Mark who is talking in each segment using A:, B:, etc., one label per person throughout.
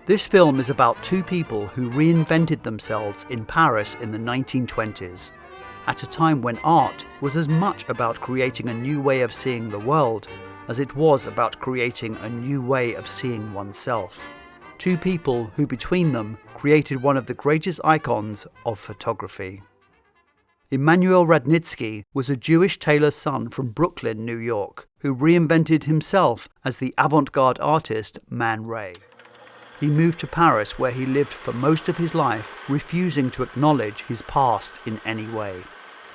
A: This film is about two people who reinvented themselves in Paris in the 1920s, at a time when art was as much about creating a new way of seeing the world as it was about creating a new way of seeing oneself. Two people who between them created one of the greatest icons of photography. Emanuel Radnitsky was a Jewish tailor's son from Brooklyn, New York, who reinvented himself as the avant-garde artist Man Ray. He moved to Paris, where he lived for most of his life, refusing to acknowledge his past in any way.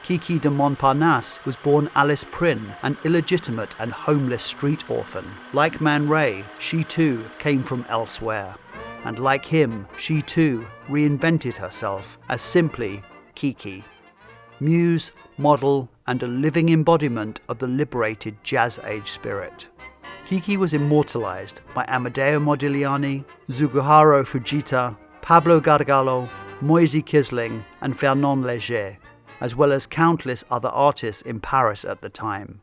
A: Kiki de Montparnasse was born Alice Prynne, an illegitimate and homeless street orphan. Like Man Ray, she too came from elsewhere. And like him, she too reinvented herself as simply Kiki. Muse, model, and a living embodiment of the liberated Jazz Age spirit. Kiki was immortalized by Amedeo Modigliani, Zuguharo Fujita, Pablo Gargallo, Moisey Kisling, and Fernand Léger, as well as countless other artists in Paris at the time.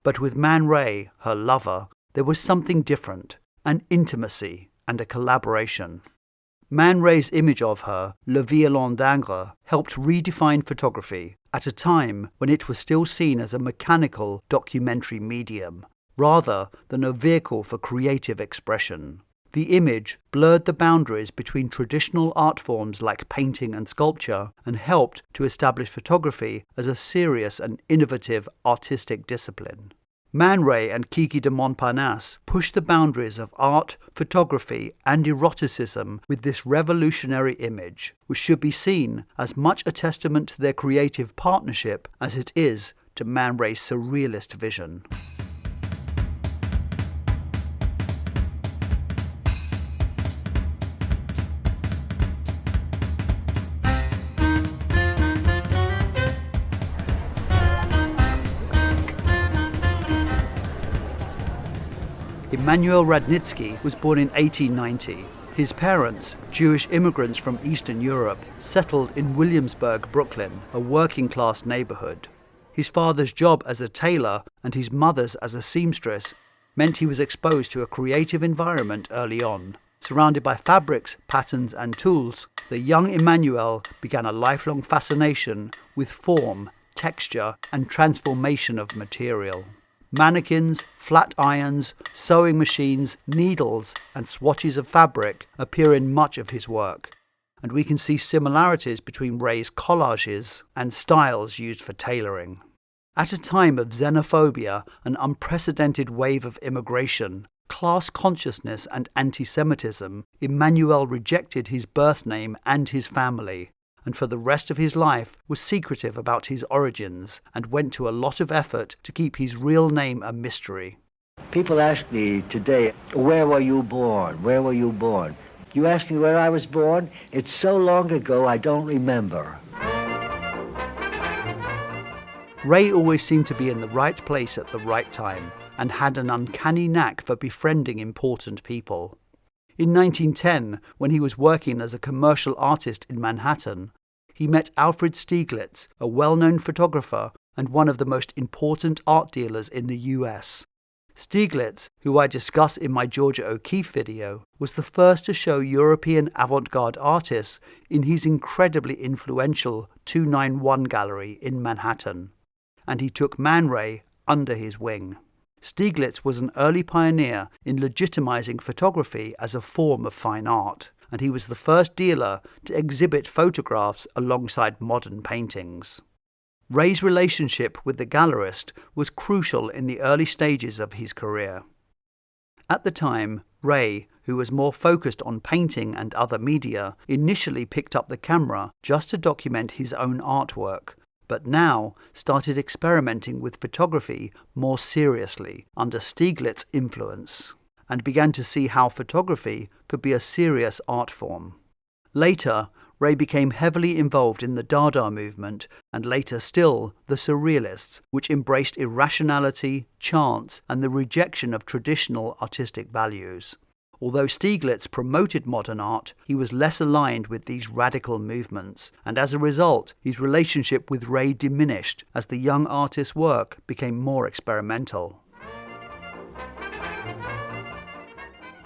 A: But with Man Ray, her lover, there was something different, an intimacy and a collaboration. Man Ray's image of her, Le Violon d'Ingres, helped redefine photography at a time when it was still seen as a mechanical documentary medium, rather than a vehicle for creative expression. The image blurred the boundaries between traditional art forms like painting and sculpture and helped to establish photography as a serious and innovative artistic discipline. Man Ray and Kiki de Montparnasse pushed the boundaries of art, photography, and eroticism with this revolutionary image, which should be seen as much a testament to their creative partnership as it is to Man Ray's surrealist vision. Emanuel Radnitsky was born in 1890. His parents, Jewish immigrants from Eastern Europe, settled in Williamsburg, Brooklyn, a working-class neighborhood. His father's job as a tailor and his mother's as a seamstress meant he was exposed to a creative environment early on. Surrounded by fabrics, patterns, and tools, the young Emanuel began a lifelong fascination with form, texture, and transformation of material. Mannequins, flat irons, sewing machines, needles, and swatches of fabric appear in much of his work, and we can see similarities between Ray's collages and styles used for tailoring. At a time of xenophobia, an unprecedented wave of immigration, class consciousness, and anti-Semitism, Emanuel rejected his birth name and his family, and for the rest of his life was secretive about his origins and went to a lot of effort to keep his real name a mystery.
B: People ask me today, where were you born? Where were you born? You ask me where I was born? It's so long ago I don't remember.
A: Ray always seemed to be in the right place at the right time and had an uncanny knack for befriending important people. In 1910, when he was working as a commercial artist in Manhattan, he met Alfred Stieglitz, a well-known photographer and one of the most important art dealers in the US. Stieglitz, who I discuss in my Georgia O'Keeffe video, was the first to show European avant-garde artists in his incredibly influential 291 gallery in Manhattan, and he took Man Ray under his wing. Stieglitz was an early pioneer in legitimizing photography as a form of fine art, and he was the first dealer to exhibit photographs alongside modern paintings. Ray's relationship with the gallerist was crucial in the early stages of his career. At the time, Ray, who was more focused on painting and other media, initially picked up the camera just to document his own artwork, but now started experimenting with photography more seriously under Stieglitz's influence, and began to see how photography could be a serious art form. Later, Ray became heavily involved in the Dada movement and later still the Surrealists, which embraced irrationality, chance, and the rejection of traditional artistic values. Although Stieglitz promoted modern art, he was less aligned with these radical movements, and as a result, his relationship with Ray diminished as the young artist's work became more experimental.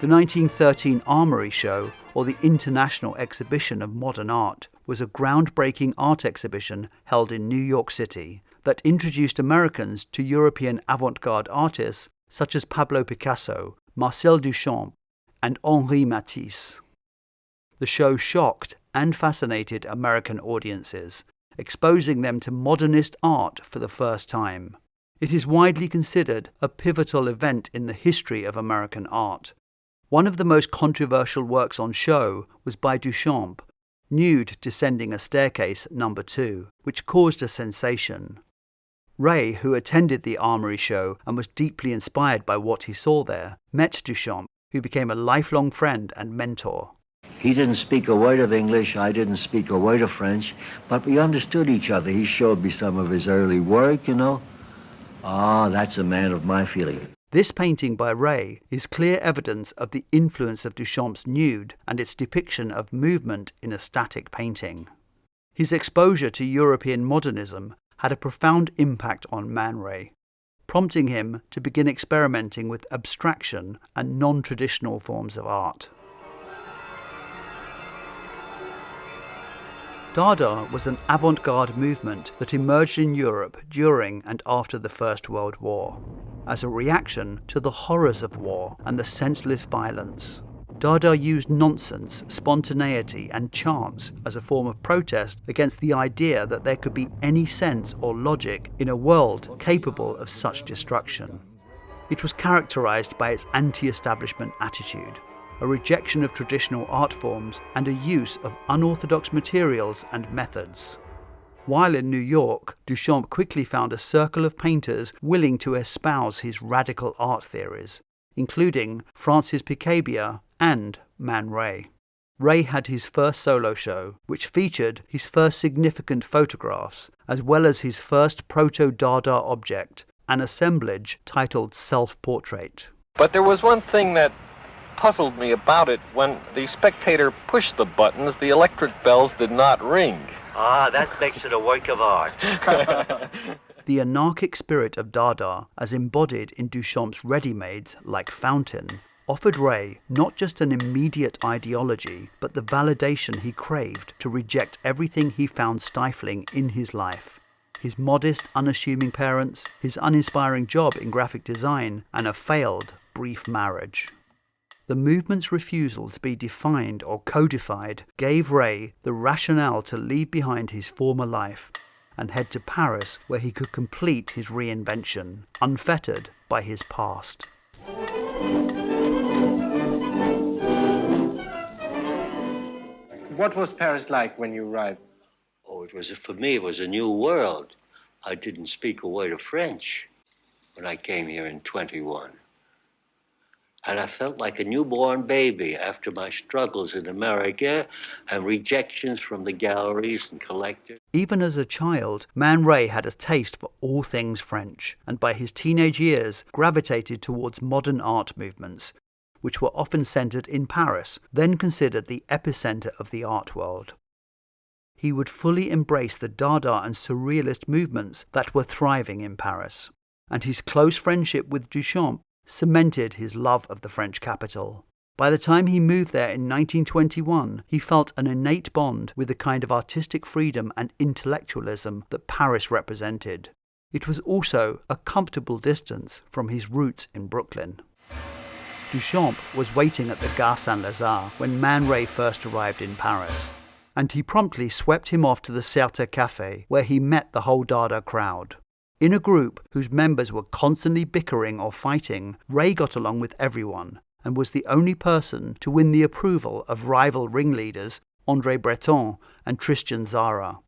A: The 1913 Armory Show, or the International Exhibition of Modern Art, was a groundbreaking art exhibition held in New York City that introduced Americans to European avant-garde artists such as Pablo Picasso, Marcel Duchamp, and Henri Matisse. The show shocked and fascinated American audiences, exposing them to modernist art for the first time. It is widely considered a pivotal event in the history of American art. One of the most controversial works on show was by Duchamp, Nude Descending a Staircase No. 2, which caused a sensation. Ray, who attended the Armory Show and was deeply inspired by what he saw there, met Duchamp, who became a lifelong friend and mentor.
B: He didn't speak a word of English, I didn't speak a word of French, but we understood each other. He showed me some of his early work, you know. Ah, that's a man of my feeling.
A: This painting by Ray is clear evidence of the influence of Duchamp's Nude and its depiction of movement in a static painting. His exposure to European modernism had a profound impact on Man Ray, prompting him to begin experimenting with abstraction and non-traditional forms of art. Dada was an avant-garde movement that emerged in Europe during and after the First World War, as a reaction to the horrors of war and the senseless violence. Dada used nonsense, spontaneity, and chance as a form of protest against the idea that there could be any sense or logic in a world capable of such destruction. It was characterized by its anti-establishment attitude, a rejection of traditional art forms, and a use of unorthodox materials and methods. While in New York, Duchamp quickly found a circle of painters willing to espouse his radical art theories, including Francis Picabia and Man Ray. Ray had his first solo show, which featured his first significant photographs, as well as his first proto-Dada object, an assemblage titled Self-Portrait.
C: But there was one thing that puzzled me about it. When the spectator pushed the buttons, the electric bells did not ring.
B: Ah, that makes it a work of art.
A: The anarchic spirit of Dada, as embodied in Duchamp's ready-mades like Fountain, offered Ray not just an immediate ideology, but the validation he craved to reject everything he found stifling in his life. His modest, unassuming parents, his uninspiring job in graphic design, and a failed, brief marriage. The movement's refusal to be defined or codified gave Ray the rationale to leave behind his former life and head to Paris, where he could complete his reinvention, unfettered by his past.
D: What was Paris like when you arrived?
B: Oh, for me, it was a new world. I didn't speak a word of French when I came here in 21. And I felt like a newborn baby after my struggles in America and rejections from the galleries and collectors.
A: Even as a child, Man Ray had a taste for all things French, and by his teenage years gravitated towards modern art movements, which were often centered in Paris, then considered the epicenter of the art world. He would fully embrace the Dada and Surrealist movements that were thriving in Paris, and his close friendship with Duchamp cemented his love of the French capital. By the time he moved there in 1921, he felt an innate bond with the kind of artistic freedom and intellectualism that Paris represented. It was also a comfortable distance from his roots in Brooklyn. Duchamp was waiting at the Gare Saint-Lazare when Man Ray first arrived in Paris, and he promptly swept him off to the Certa Café, where he met the whole Dada crowd. In a group whose members were constantly bickering or fighting, Ray got along with everyone and was the only person to win the approval of rival ringleaders André Breton and Tristan Tzara.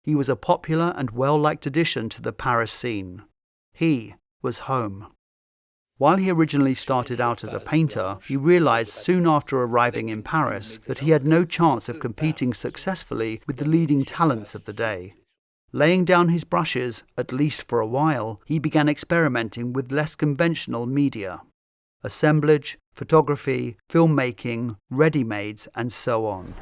A: He was a popular and well-liked addition to the Paris scene. He was home. While he originally started out as a painter, he realized soon after arriving in Paris that he had no chance of competing successfully with the leading talents of the day. Laying down his brushes, at least for a while, he began experimenting with less conventional media. Assemblage, photography, filmmaking, ready-mades, and so on.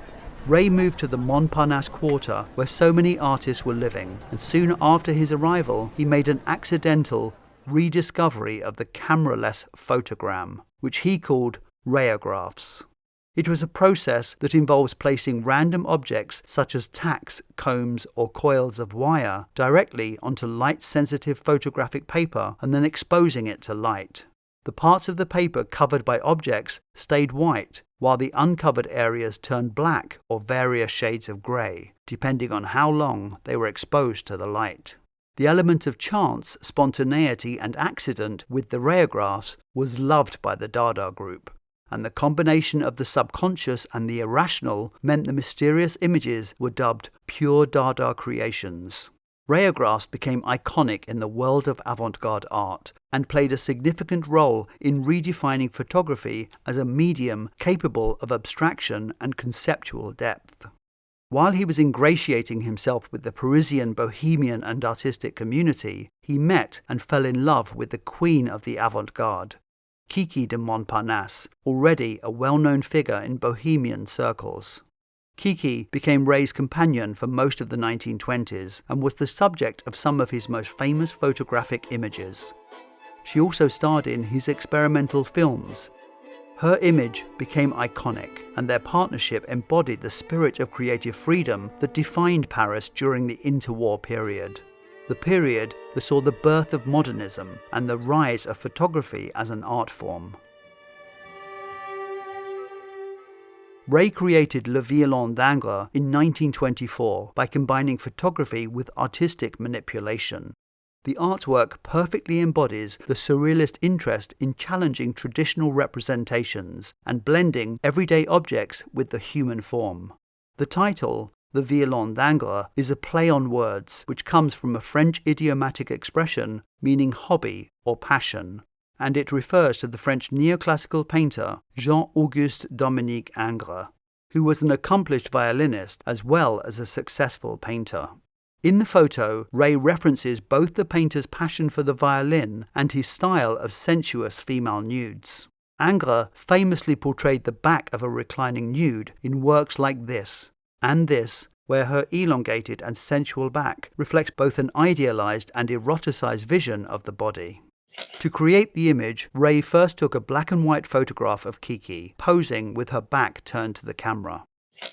A: Ray moved to the Montparnasse quarter, where so many artists were living, and soon after his arrival, he made an accidental rediscovery of the camera-less photogram, which he called rayographs. It was a process that involves placing random objects such as tacks, combs, or coils of wire directly onto light-sensitive photographic paper and then exposing it to light. The parts of the paper covered by objects stayed white, while the uncovered areas turned black or various shades of grey, depending on how long they were exposed to the light. The element of chance, spontaneity, and accident with the rayographs was loved by the Dada group, and the combination of the subconscious and the irrational meant the mysterious images were dubbed pure Dada creations. Rayographs became iconic in the world of avant-garde art and played a significant role in redefining photography as a medium capable of abstraction and conceptual depth. While he was ingratiating himself with the Parisian bohemian and artistic community, he met and fell in love with the queen of the avant-garde, Kiki de Montparnasse, already a well-known figure in bohemian circles. Kiki became Ray's companion for most of the 1920s and was the subject of some of his most famous photographic images. She also starred in his experimental films. Her image became iconic, and their partnership embodied the spirit of creative freedom that defined Paris during the interwar period. The period that saw the birth of modernism and the rise of photography as an art form. Ray created Le Violon d'Ingres in 1924 by combining photography with artistic manipulation. The artwork perfectly embodies the surrealist interest in challenging traditional representations and blending everyday objects with the human form. The title, The Violon d'Ingres, is a play on words which comes from a French idiomatic expression meaning hobby or passion, and it refers to the French neoclassical painter Jean-Auguste Dominique Ingres, who was an accomplished violinist as well as a successful painter. In the photo, Ray references both the painter's passion for the violin and his style of sensuous female nudes. Ingres famously portrayed the back of a reclining nude in works like this, and this, where her elongated and sensual back reflects both an idealized and eroticized vision of the body. To create the image, Ray first took a black and white photograph of Kiki, posing with her back turned to the camera.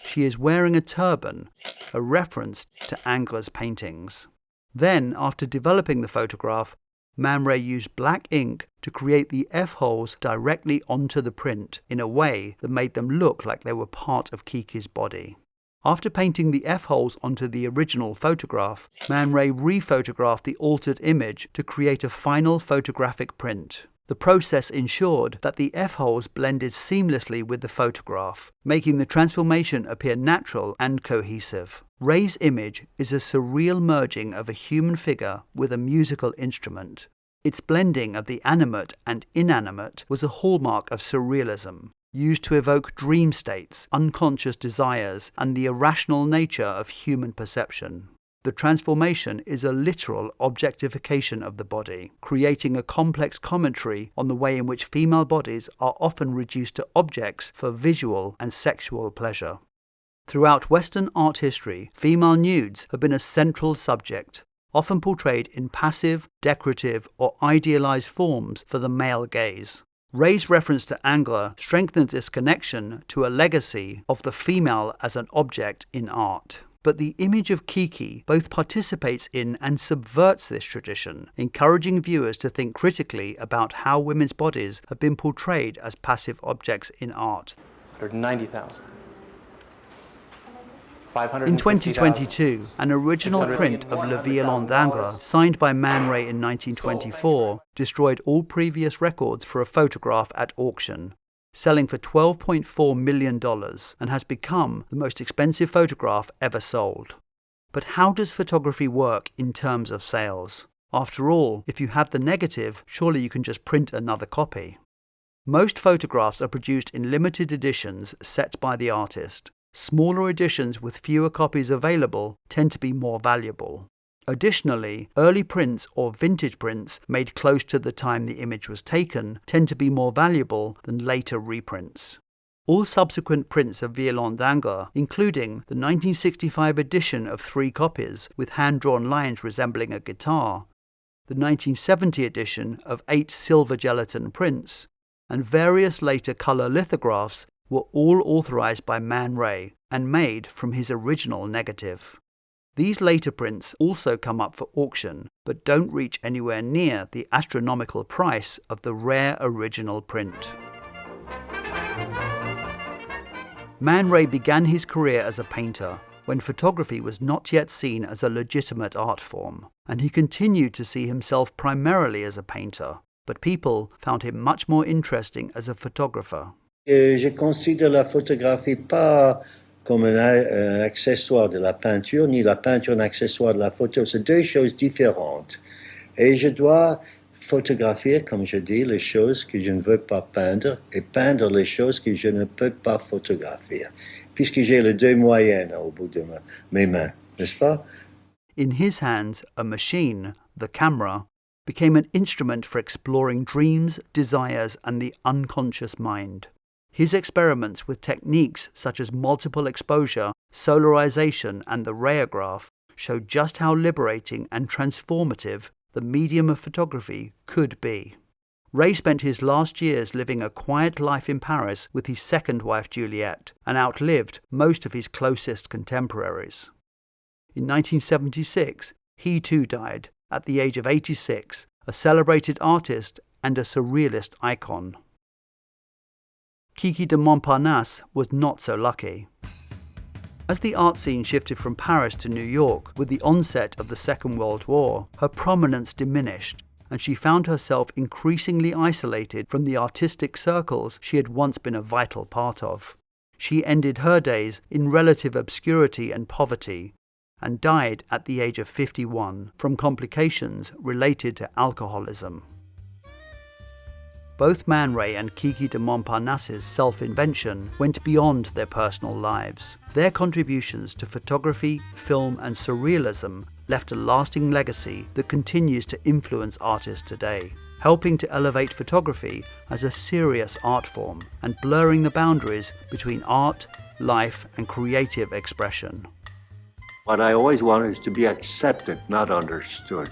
A: She is wearing a turban, a reference to Ingres' paintings. Then, after developing the photograph, Man Ray used black ink to create the F-holes directly onto the print in a way that made them look like they were part of Kiki's body. After painting the F-holes onto the original photograph, Man Ray rephotographed the altered image to create a final photographic print. The process ensured that the F-holes blended seamlessly with the photograph, making the transformation appear natural and cohesive. Ray's image is a surreal merging of a human figure with a musical instrument. Its blending of the animate and inanimate was a hallmark of surrealism, used to evoke dream states, unconscious desires, and the irrational nature of human perception. The transformation is a literal objectification of the body, creating a complex commentary on the way in which female bodies are often reduced to objects for visual and sexual pleasure. Throughout Western art history, female nudes have been a central subject, often portrayed in passive, decorative, or idealized forms for the male gaze. Ray's reference to Ingres strengthens this connection to a legacy of the female as an object in art. But the image of Kiki both participates in and subverts this tradition, encouraging viewers to think critically about how women's bodies have been portrayed as passive objects in art.
D: 190,000.
A: In 2022, an original print of Le Violon d'Ingres, signed by Man Ray in 1924, destroyed all previous records for a photograph at auction, selling for $12.4 million, and has become the most expensive photograph ever sold. But how does photography work in terms of sales? After all, if you have the negative, surely you can just print another copy. Most photographs are produced in limited editions set by the artist. Smaller editions with fewer copies available tend to be more valuable. Additionally, early prints or vintage prints made close to the time the image was taken tend to be more valuable than later reprints. All subsequent prints of Violon d'Ingres, including the 1965 edition of 3 copies with hand-drawn lines resembling a guitar, the 1970 edition of 8 silver gelatin prints, and various later colour lithographs were all authorised by Man Ray and made from his original negative. These later prints also come up for auction, but don't reach anywhere near the astronomical price of the rare original print. Man Ray began his career as a painter, when photography was not yet seen as a legitimate art form, and he continued to see himself primarily as a painter, but people found him much more interesting as a photographer.
B: Je considère la photographie pas comme un accessoire de la peinture, ni la peinture un accessoire de la photo. C'est deux choses différentes. Et je dois photographier, comme je dis, les choses que je ne veux pas peindre et peindre les choses que je ne peux pas photographier, puisque j'ai les deux moyennes au bout de mes mains, n'est-ce pas?
A: In his hands, a machine, the camera, became an instrument for exploring dreams, desires, and the unconscious mind. His experiments with techniques such as multiple exposure, solarization, and the rayograph showed just how liberating and transformative the medium of photography could be. Ray spent his last years living a quiet life in Paris with his second wife Juliette, and outlived most of his closest contemporaries. In 1976, he too died, at the age of 86, a celebrated artist and a surrealist icon. Kiki de Montparnasse was not so lucky. As the art scene shifted from Paris to New York with the onset of the Second World War, her prominence diminished, and she found herself increasingly isolated from the artistic circles she had once been a vital part of. She ended her days in relative obscurity and poverty, and died at the age of 51 from complications related to alcoholism. Both Man Ray and Kiki de Montparnasse's self-invention went beyond their personal lives. Their contributions to photography, film and surrealism left a lasting legacy that continues to influence artists today, helping to elevate photography as a serious art form and blurring the boundaries between art, life and creative expression.
B: What I always wanted is to be accepted, not understood.